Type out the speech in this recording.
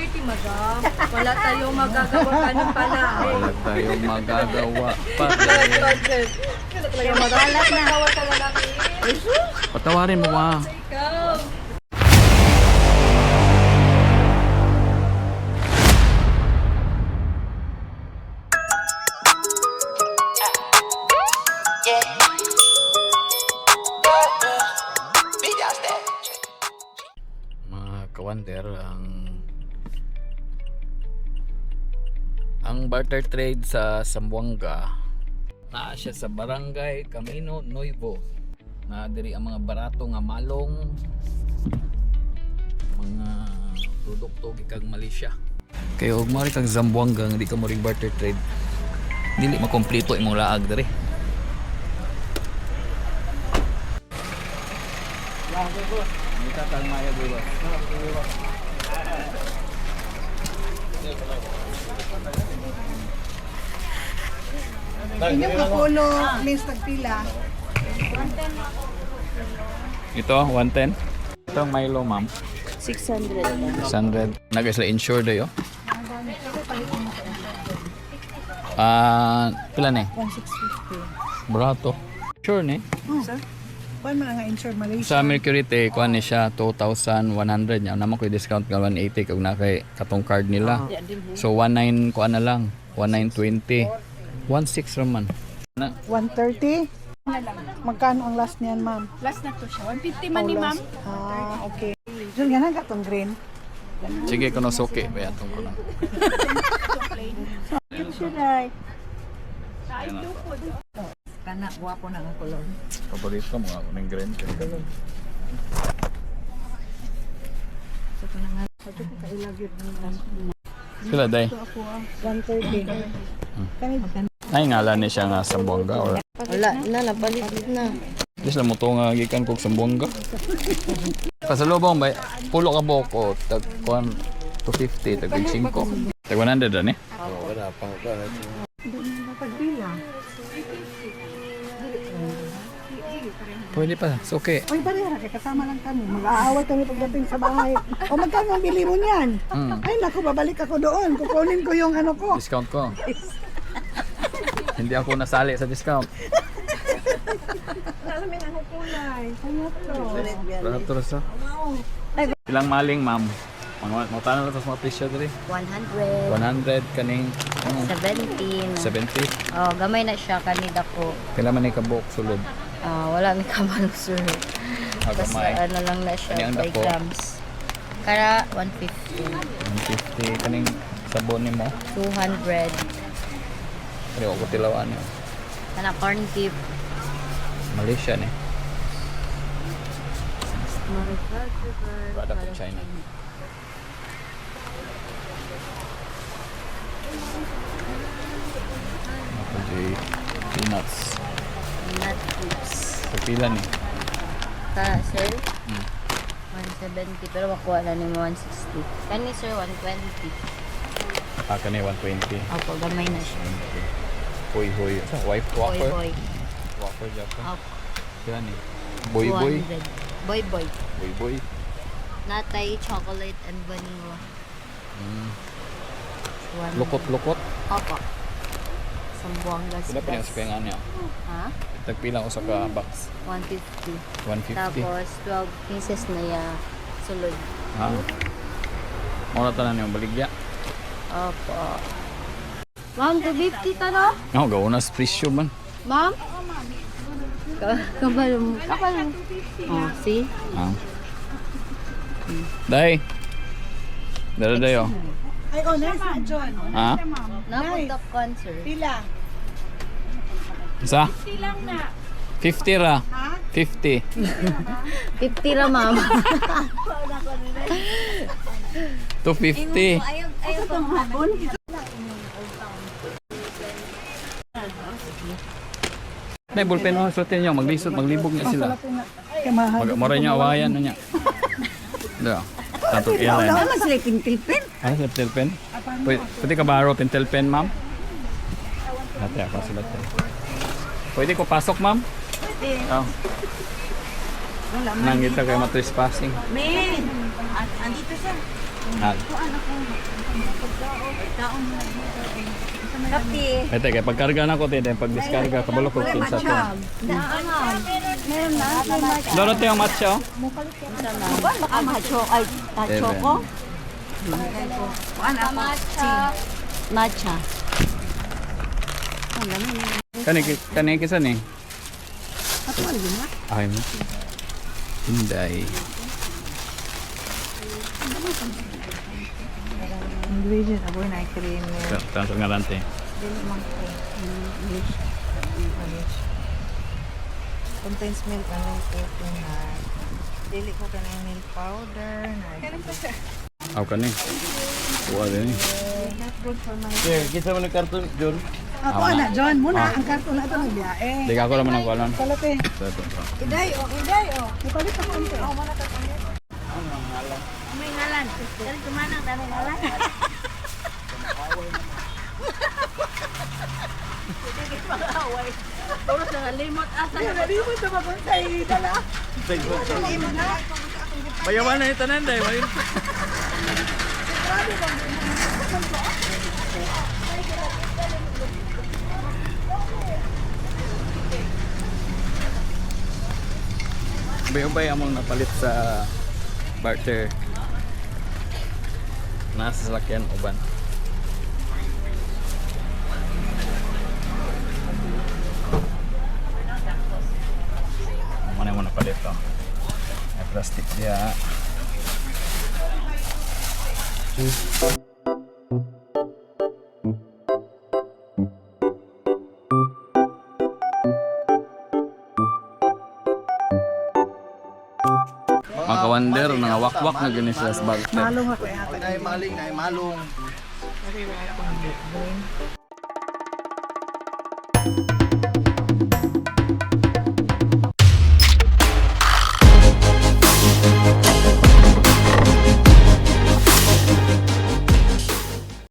130, madam. Wala tayong magagawa. Ganun pala. Wala tayong magagawa pa. Magalat na. Tawag ka na namin. Patawarin mo ah. Ikaw. Mga kawander, ang barter trade sa Zamboanga naa siya sa Barangay Camino Nuevo. Na diri ang mga barato nga malong mga produkto gikan Malaysia. Kaya og mari kag Zamboanga di ka mo ring barter trade, dili makompleto imong laag diri. Kita tang maya dulu. Inyong kapulo, means tagpila. Ito 110. Ito Milo ma'am. 600. 600. Naga sila insured ayo. Pila ni? 1650. Barato. Sure ni. Sir? Kuan man nga insured Malaysia. Sa Mercury kuan ni siya 2,100 nya. Naman ko discount ka 180 kag na kay katong card nila. So 19 kuan na lang. 1920. 16 raman. Na 130? Magkano ang last niyan, ma'am? Last na to siya. 150 man ni ma'am. Ah, okay. Diyan nga na katong green. sige kuno suki bayatong ko lang. Kana, guwapo na ang kulon. Paborito mo ako ng green kay. So, ito na nga. Ito ko kailagyan ng Sila day. Ako 130. Ay ngalan ni siya nga Zamboanga or Wala na, napalit na. di sila mo to nga gikan kog Zamboanga. Pasalubong ba pulo ka buok o tag kuan 250 tag 5. Tag 100 ani. Pagpila. Pwede pa. It's okay. Oy, pareha kay kasama lang kami. Mag-aaway kami pagdating sa bahay. O magkano ang bili mo niyan? Ay, naku, babalik ako doon. Kukunin ko yung ano ko. Discount ko. Hindi ako nasali sa discount. Alam mo ang kulay. Ano to? Barato ra sa. Ilang maling ma'am? Mga tanong lang sa mga presyo diri. 100. 100 kaning 17. 70. Oh, gamay na siya kanida ko. Kailan man ni kabuok sulod. Wala mi kabalo sir. Basta Gamay. ano lang na siya, Ano ang 5 dako? grams. Kara 150. 150 kaning sabon nimo. 200. Pero ako tilawan niyo. Kana corn beef. Malaysia ni. Product of China. Ako di peanuts. Nut cubes. Kapila ni. Sir? Hmm. 170 pero makuha na ni mo 160. Kani sir 120. Kani 120. Opo, gamay na siya. Hoy hoy. Sa wife Boy wafer. boy. Wafer Japan. Opo. Kaya ni. Boy boy. 200. Boy boy. Boy boy. Natay chocolate and vanilla. Mm. 100. Lukot-lukot. Opo. Zamboanga Sila pa niya sa kaya niya. Ha? Tagpila ko sa ka box. 150. 150. Tapos 12 pieces na ya sulod. Ha? Mura tanan yung baligya. Opo. Ma'am, 250 ta no? Ako, gawin na sa presyo man. Ma'am? Kabalo mo. Oh, see? Ah. Day. Dala dayo. Ay, oh, nice na, John. Ha? Napunta concert. Pila? Isa? 50 ra. 50. 50 ra, ma'am. 250. Ayaw pang hapon. Nay, ballpen mo. Suotin nyo. Maglisod, maglibog niya sila. Kaya mahal. Mara niya awayan na niya. Ito. Tanto ilan. Wala sila pintilpin. Ano sa pentel pen? Pwede ka baro pentel pen, ma'am? Ate, ako sila tayo. Pwede ko pasok, ma'am? Pwede. Oh. Wala man. Nangita kayo matrespassing. Men! Andito siya. Ha. Kapti. Ete, kay pagkarga na ko, tete, pag diskarga, kabalo ko kinsa to. Meron na. Dorot yung matcha, oh. Choco? Matcha. Kani kisa ni? Ako ano yun ha? Ay mo. Hinday. Ingredient, aboy na cream. Transfer nga lang, te. Contains milk and coconut. Dili ko kanang milk powder. Aw kani. Kuha din ni. Not good for my Kita mo ni karton, John. Ako na, John, muna ang karton na ito ng biyae. Di ka ako naman ang kuanon. Kalate. Iday, oh. Ipalit ako ante. May ngalan. Dari kemana dari ngalan? Terus dengan limot asa. Nalimot na ba kung sa'yo dala? Nalimot na. Bayawan na ito nanday. Bayong-bay among napalit sa barter. Nasa salakyan uban. Mana mo napalit to? May plastic dia. Mga kawander, nangawakwak na ganun sila sa barter. Malong ako yata. Nay maling, nay malong. Very well.